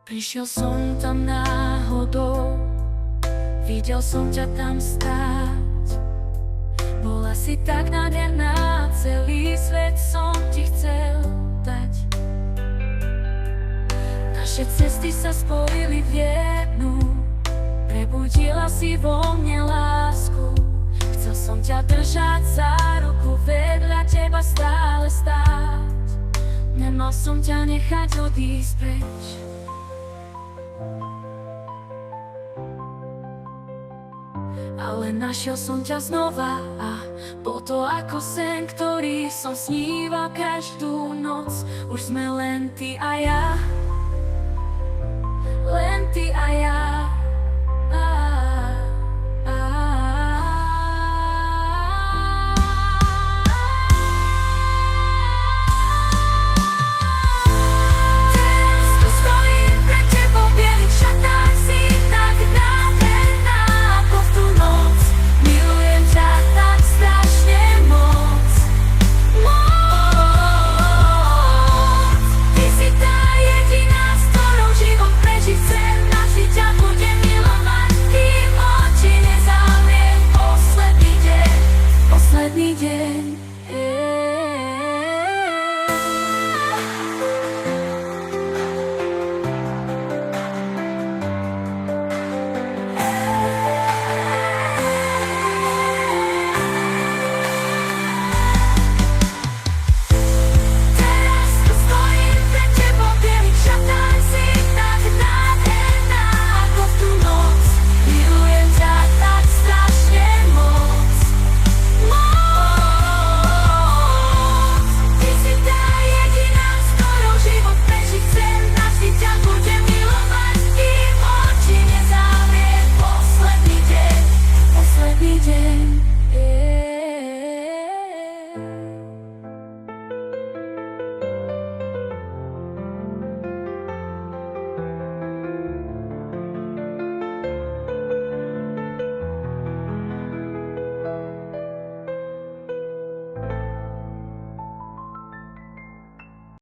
Prišiel som tam náhodou, videl som ťa tam stáť. Bola si tak nádherná, celý svet som ti chcel dať. Naše cesty sa spojili v jednu, prebudila si vo mne lásku. Chcel som ťa držať za ruku, vedľa teba stále stáť. Nemal som ťa nechať odísť preč. Ale našiel som ťa znova a bol to ako sen, ktorý som sníval každú noc. Už sme len ty a ja.